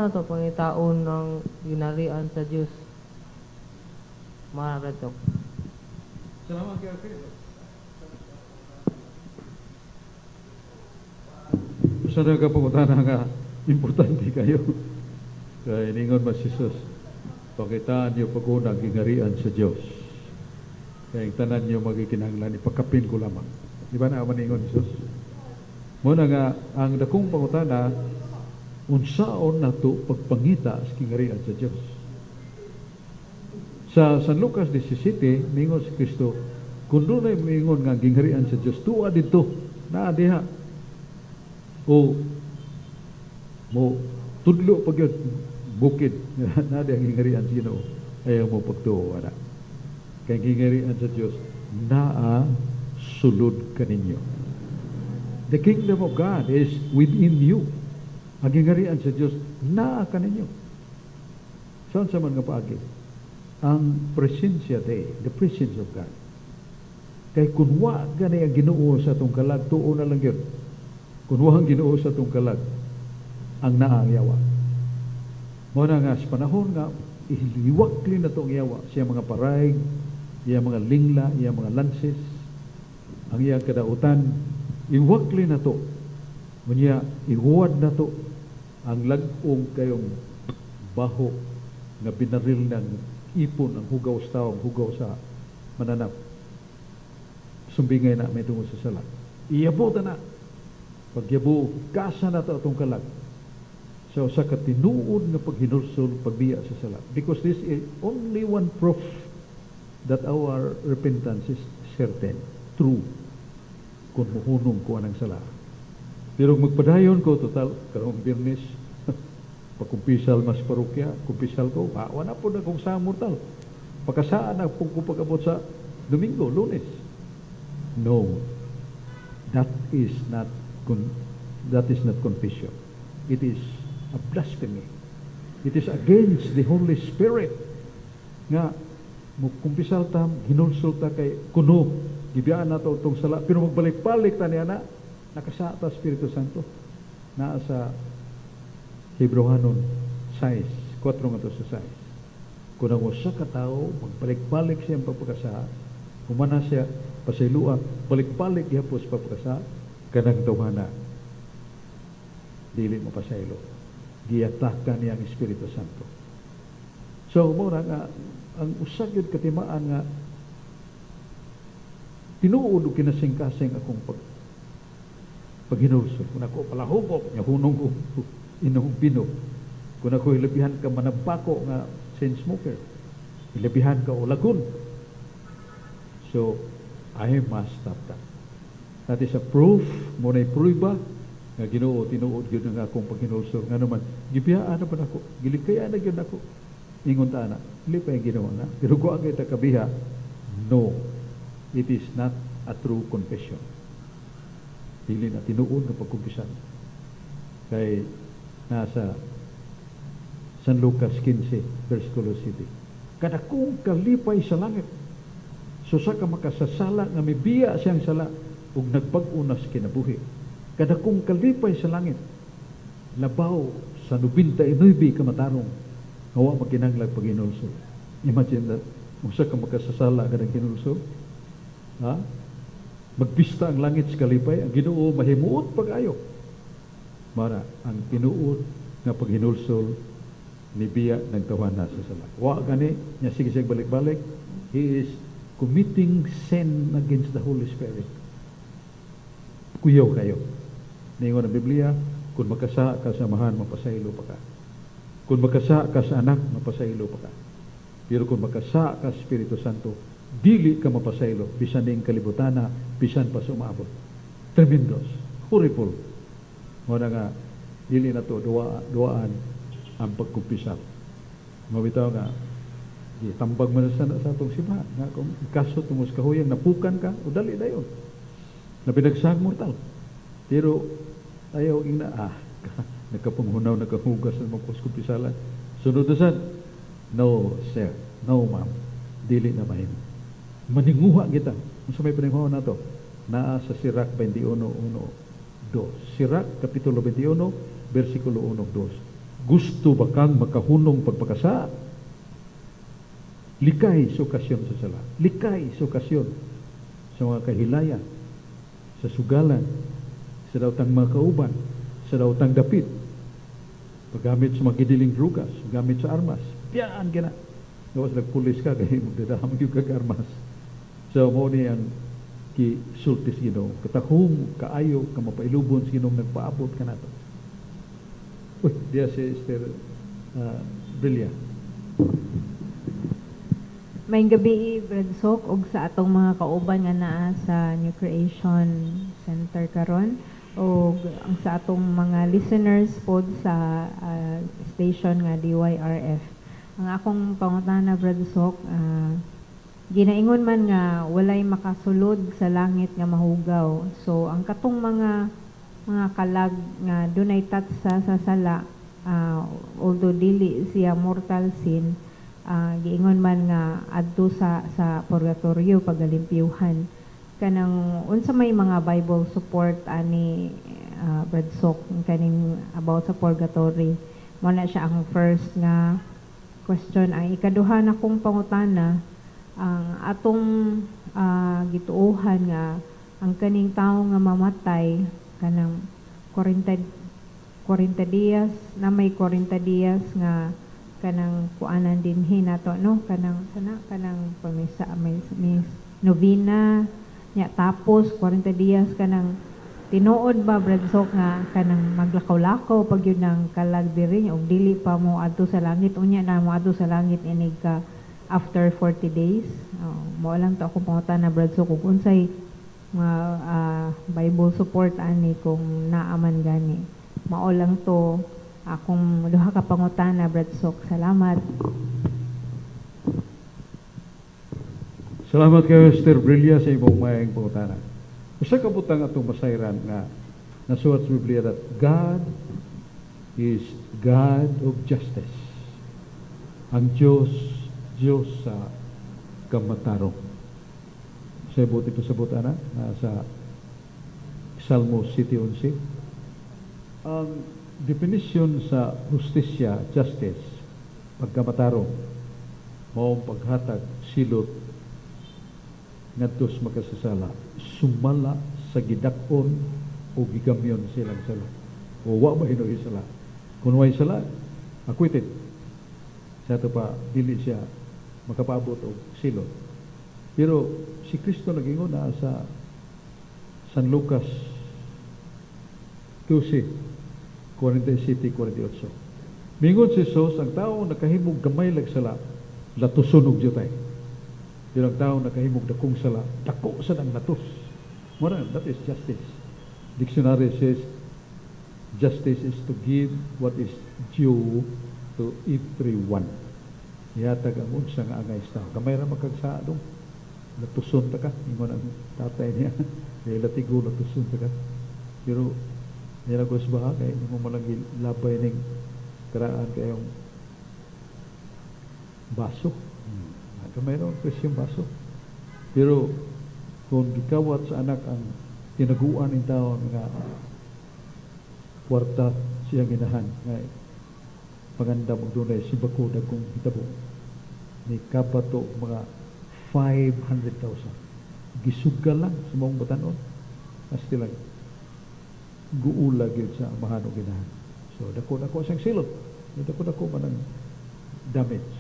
na to pangitaon ng gingharian sa Dios? Mga Brad Sok. Salamat kay Alfredo. Sa nagapungutana nga importante kayo. Kaya iningon mas Jesus, pakitaan niyo pag-unang gingharian sa Diyos. Kaya yung tanan niyo magikinahanglan, ipakapin ko lamang. Di ba na maningon Jesus? Muna nga, ang dakong pangutana, unsaon na to pagpangita sa gingharian sa Diyos. Sa San Lucas 17, mingon si Kristo, kung doon ay mingon nga gingharian sa Diyos, tuwa dito, na diha. O mo tudlo pag bukid na ang gingharian sa Ginoo ayaw mo pagtuo ana. Kay gingarian sa Dios naa sulod kaninyo. The kingdom of God is within you. Ang gingarian sa Dios naa kaninyo. Saan sa man nga paagi? Ang presensya the presence of God. Kay kunwa gani ang Ginoo sa atong kalag, tuo na lang yun. Kunwa ang Ginoo sa atong kalag, ang naangyawa. Muna nga sa panahon nga, iliwakli na itong yawa, siya mga paraig, iya mga lingla, iya mga lances, ang iyang kadautan, iwakli na to. Munya, ihuwad na to ang lagong kayong baho nga binaril ng ipon, ang hugaw sa tao, ang hugaw sa mananap. Sumbingay na may tungo sa sala. Iyabo na. Pagyabo, kasa na ito itong kalag. So, sa katinuod na paghinulsol, pagbiya sa sala. Because this is only one proof that our repentance is certain, true, kung muhunong ko anang sala. Pero magpadayon ko, total, karong Birnis, pagkumpisal mas parokya, kumpisal ko, wala po na kung sa mortal. Pagkasaan na po ko pag-abot sa Domingo, Lunes. No, that is not confession. It is a blasphemy. It is against the Holy Spirit. Nga, kumpisal tam, hinulsul ta kay kuno, gibiyaan na to itong sala, pero magbalik-balik ta niya na, nakasa ta Espiritu Santo, na sa Hebrewanon 6, 4 nga to sa 6. Kung ang usa ka tao, magbalik-balik siya ang pagpagkasa, kumana siya, pasailua, balik-balik ihapos pagpagkasa, kanang tawhana, dili mo pasaylo. Giyatakan niya ang Espiritu Santo. So, muna nga, ang usag yun katimaan nga, tinuod o kinasing-kasing akong paghinulsol. Kung ako palahubok, hunong ko, inuhong binog. Kung ako ilabihan ka manabako nga chain smoker, ilabihan ka o lagun. So, I must stop that. That is a proof, muna'y pruiba, nga Ginoo tinuod yun nga akong paghinulsol. Nga naman, gibiyaan na ba ako? Gilikayaan na yun ako. Ingon ta na, hindi pa yung ginawa na. Pero kung ang kita kabiha, no, it is not a true confession. Dili na tinuod na pagkumpisan. Kay nasa San Lucas 15, versikulo 7. Kada kung kalipay sa langit, so sa ka makasasala nga may biya siyang sala ug nagpag-unas kinabuhi. Kada kung kalipay sa langit, labaw sa 99 kamatarong, hawa makinanglag pag hinulsol. Imagine that, usa ka makasasala ka ng hinulsol, ha? Magpista ang langit sa kalipay, ang Ginoo mahimuot pag-ayo. Mara, ang tinuod nga pag hinulsol, ni biya nagtawana sa sala. Wa gani, niya sige balik-balik, he is committing sin against the Holy Spirit. Kuyaw kayo. Ningon ang Biblia, kung magkasa ka sa amahan, mapasaylo pa ka. Kung magkasa ka sa anak, mapasaylo pa ka. Pero kung magkasa ka sa Espiritu Santo, dili ka mapasaylo, bisan ning kalibutana, bisan pa sumabot. Tremendous. Horrible. Muna nga, dili na to, duwaan ang pagkumpisal. Mabitaw nga, tambag man sa atong simbahan. Nga kung kaso tungos kahuyang, napukan ka, o dali na yun. Napinagsag mortal. Pero, ayaw ing na, nagkapanghunaw, nagkahugas ng mga kumpisalan. Sunod na sad, no, sir, no, ma'am, dili na mahim. Maninguha kita. Kung sa may paninguha na to, naa sa Sirach 21:1-2. Sirach, Kapitulo 21, versikulo 1-2. Gusto ba kang makahunong pagpakasa? Likay sa okasyon sa sala. Likay sa okasyon sa mga kahilaya, sa sugalan, sa daotang mga kauban, sa daotang dapit, paggamit sa mga gidiling drugas, gamit sa armas. Piyaan gina. Gawas nagpulis ka, kaya magdadamag yung kag-armas. So, mo ni ang kisultis Ginoo. Katahong, kaayo, kamapailubon sa Ginoo, nagpaabot ka na ito. Uy, diya si Esther Brilliant. May gabi, Brad Sok, og sa atong mga kauban nga naa sa New Creation Center karon, og ang sa atong mga listeners pod sa station nga DYRF. Ang akong pangutana, Brad Sok, Ginaingon man nga walay makasulod sa langit nga mahugaw. So ang katong mga kalag nga dunay tatsa sa sala, although dili siya mortal sin, giingon man nga adto sa purgatorio pagalimpyuhan. Kanang unsa may mga Bible support ani Brad Sok kaning about sa purgatory. Mo na siya ang first nga question. Ang ikaduha na kong pangutana, ang atong gituohan nga ang kaning tawo nga mamatay kanang 40 dias na may 40 dias nga kanang kuanan dinhi nato no, kanang pamisa may novena nya, tapos 40 dias kanang tinuod ba Brad Sok nga kanang maglakaw-lakaw pag yun ng kalag diri og dili pa mo adto sa langit, unya na mo adto sa langit inig ka after 40 days. Mao lang to ako pangutana Brad Sok kung unsay mga Bible support ani kung naaman gani. Mao lang to akong duha ka pangutana Brad Sok. Salamat. Salamat kayo, Sister Brillia, sa imong mayang pangutana. Usa ka butang atong masayran nga nasulat sa Biblia that God is God of justice. Ang Diyos sa kamatarong. Sa buti ito sa butana sa Salmo 7:11. Ang definition sa justisya, justice, pagkamatarong, maong paghatag silot ngadtos makasasala, sumala sa gidakon o gigamyon silang sala. O wa ba hinuhi sala? Kung way sala, acquitted. Sa ito pa, dili siya makapaabot o silot. Pero si Kristo nag-ingon na sa San Lucas 12:47-48. Mingon si Jesus, ang tao nakahimog gamay lag sala, latuson og jutay. Pero ang tao nakahimog dakong sala, dako sa nang latus. Mura, that is justice. Dictionary says, justice is to give what is due to everyone. Ihatag ang unsa nga angay sa tao. Gamay ra makagsaa dong. Latuson ta ka. Ingon ang tatay niya. Kaya latigo, latuson ta ka. Pero, yan ako sa kaya hindi mo malang labay ng karaan kayong baso. Gamay ra ang presyong baso. Pero, kung gikawat sa anak ang tinaguan ng tao nga kwarta siyang ginahan nga paganda mo dunay si bako dagkong hitabo ni kapato mga 500,000 gisugal lang sa mong batanon hasti lang guulag yun sa mahano ginahan. So dako siyang silot, dako man ang damage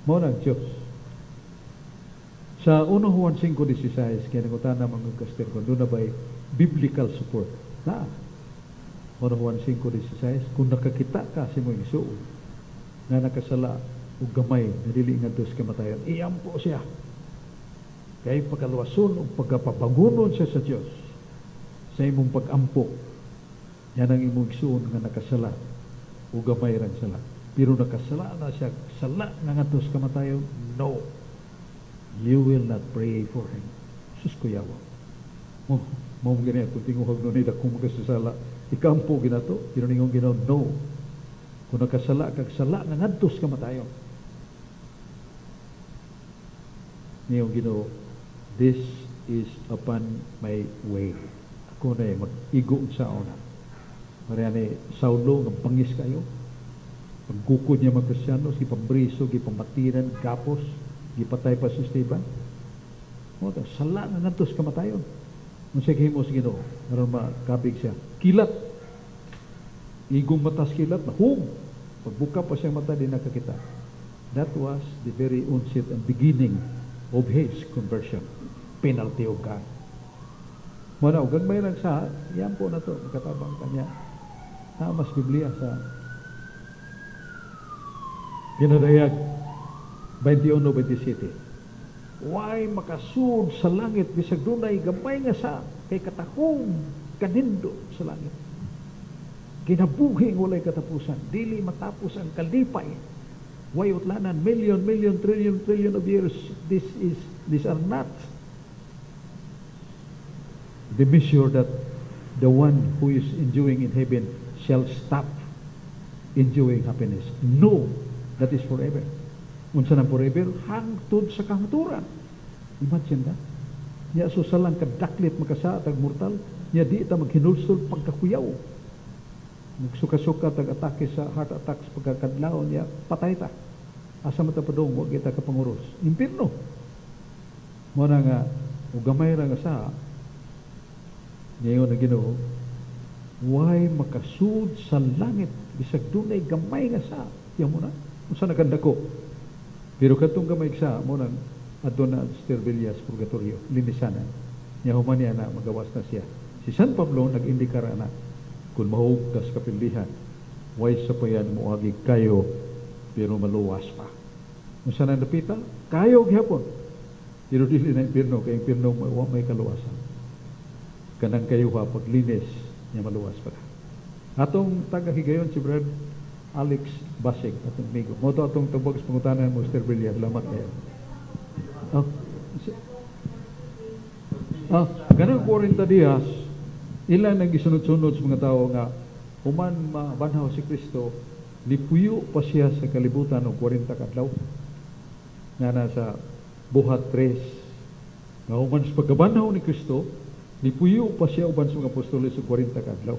mo na Diyos. Sa 1 Juan 5:16 kaya nangutana mga kaster kung doon na ba'y biblical support na 1 Juan 5:16 kung nakakita ka si mong isuon na nakasala o gamay na dili nga dos kamatayon, iampo siya kay pagkaluwason o pagkapapagunon siya sa Diyos sa imong pag-ampo. Yan ang imong isuon nga nakasala o gamay ran sala, pero nakasala na siya, sala nga dos kamatayon, no, you will not pray for him. Sus kuyawa mo ganyan kung tinguhag nun nila kung magkasasala ikampo ginato, pero ningong ginaw, no, kung nakasala kagsala nga ngadtos kamatayon, niyong ginaw, this is upon my way. Ako na mag-igo sa una. Mariani Saulo nga pangis kayo, paggukod niya mga Kristyano, gipabriso, gipamatiran, gapos, gipatay pa si Esteban. O, sala nga ngadtos kamatayon. Kung siya kahimo sa Ginoo, naroon makabig siya. Kilat. Igong matas kilat na hum. Pagbuka pa siyang mata, di nakakita. That was the very onset and beginning of his conversion. Penalty of God. Muna, gagmay lang sa, yan po na to, katabang kanya. Mas Biblia sa Pinadayag 21-27. Why makasud sa langit bisag dunay gamay nga sa kay katakong kanindo sa langit. Kinabuhing walay katapusan, dili matapos ang kalipay. Way utlanan, million, trillion of years. This is These are not the measure that the one who is enjoying in heaven shall stop enjoying happiness. No, that is forever. Unsa na forever? Hangtod sa kahaturan. Imagine that. Nya susalang kadaklit makasa tag mortal, nya di ta maghinulsol pagkakuyaw. Nagsuka-suka tag atake sa heart attacks pagkakadlaw niya, patay ta. Asa mata padong wa kita kapanguros. Impierno. Mo na nga ugamay ra nga sa ngayon na Ginoo, why makasud sa langit bisag dunay gamay nga sa yan mo na unsa naganda ko. Pero katong gamay sa mo nang adto na Stervillas Purgatorio linisanan nya human niya na magawas na siya. Si San Pablo nag-indikara na kung mahugtas kapilihan why sa payan mo agi kayo pero maluwas pa. Unsa na napita? Kayo gyapon. Pero dili na impierno kay impierno may kaluwasan. Kanang kayo ha paglinis niya maluwas pa. Atong taga-higayon si Brad Alex Basig atong amigo. Mo to atong tubog sa pangutanan mo Stervillas. Salamat kayo. Ganang 40 dias ilan nang gisunod-sunod sa mga tao nga human mabanhaw si Kristo nipuyo pa siya sa kalibutan og 40 kadlaw nga nasa buhat 3 nga human sa pagkabanhaw ni Kristo nipuyo pa siya uban sa mga apostoles og 40 kadlaw.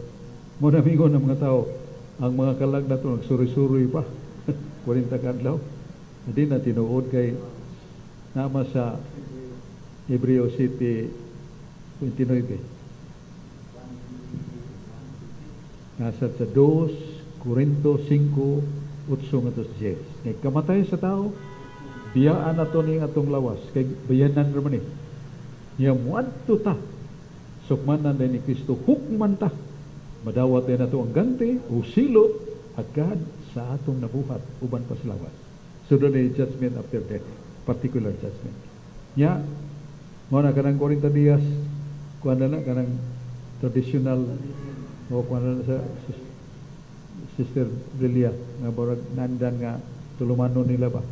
Mo na mingon ng mga tao ang mga kalag nato nagsuri-suri pa 40 kadlaw. Hindi na tinuod kay nama sa Hebreo City 29 nasa sa 2 Corinto 5 8-10 kay kamatay sa tao biyaan nato ning atong lawas kay bayanan ra man ni niya muadto ta sukmanan ni Kristo hukman ta madawat na nato ang ganti o silot agad sa atong nabuhat uban pa sa lawas. So doon ay judgment after death, particular judgment. Nya mo na kanang 40 dias kuan na kanang traditional o kuan na sa Sister Delia nga borag nandan nga tulumanon nila ba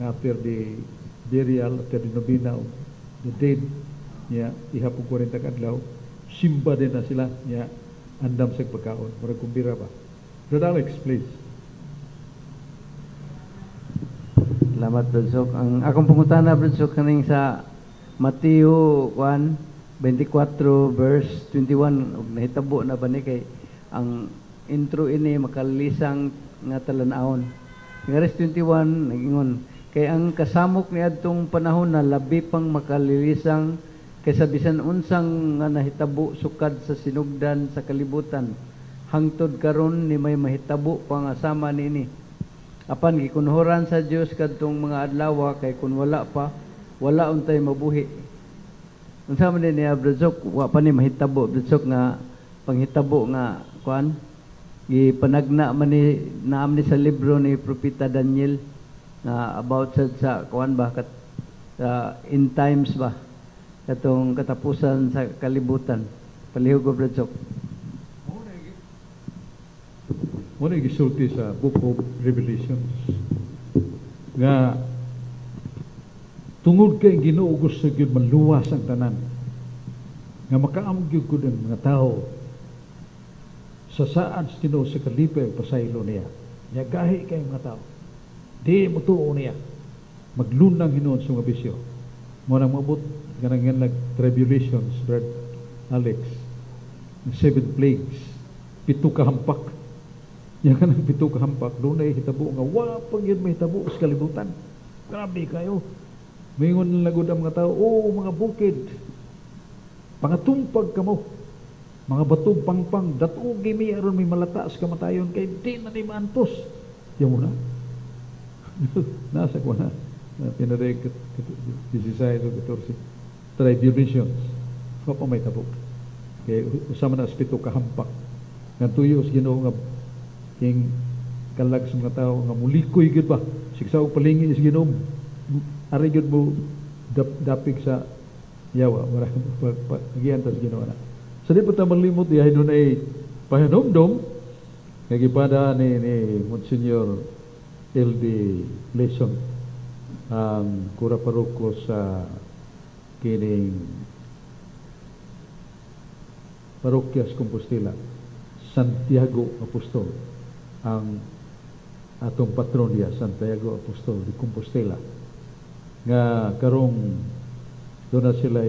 nga after the burial, after the novena of the dead nya ihapon 40 kadlaw simba din na sila nya andam sa pagkaon murag kumbira ba. Brother Alex, please. Salamat, Brad. Ang akong pangutana, Brad, kaning sa Mateo 24 verse 21 og nahitabo na ba ni kay ang intro ini makalisang nga talan-awon. Verse 21 nagingon kay ang kasamok niadtong panahon na labi pang makalilisang kaysa bisan unsang nga nahitabo sukad sa sinugdan sa kalibutan hangtod karon ni may mahitabo pang asama nini. Apan gikunhoran sa Dios kadtong mga adlaw kay kun wala pa wala untay mabuhi. Unsa man ni Bradzok wa pa ni mahitabo Bradzok nga panghitabo nga kuan gipanagna man ni naam ni sa libro ni Propeta Daniel na about sa kuan ba kat sa end times ba katong katapusan sa kalibutan. Palihog ko Bradzok. Muna gisulti sa Book of Revelations nga tungod kay Ginoo gusto gyud maluwas ang tanan nga makaamog gyud gud ang mga tao sa saan sa Ginoo sa kalipay pasaylo niya nya gahi kay mga tao di mutuo niya maglunang hinuon sa mga bisyo mo nang mabot ganang tribulations Brad Alex 7 plagues 7 kahampak. Yan ka ng 7 kahampak, doon ay hitabo nga, wapang yun may hitabo sa kalibutan. Grabe kayo. Mayingon ng lagod ang mga tao, mga bukid, pangatumpag ka mo, mga batong pangpang, datugi mi aron may malata sa kamatayon, kay di na ni maantos. Yan mo na. Nasa ko na. Pinaray 16 o 14. Tribulations. Wapang may tabok. Kaya usama na 7 kahampak. Ngantuyo sa Ginoo nga king kalag sa mga tao nga mulikoy gud ba siksa og palingi is Ginoo ari gud mo dapig sa yawa wala pagian ta sa Ginoo na sa di pa ta malimot diay dunay pahinomdom kay gipada ni Monsignor LD Leson ang kura paroko sa kining Parokyas Compostela, Santiago Apostol, ang atong patron niya, Santiago Apostol de Compostela, nga karong doon na sila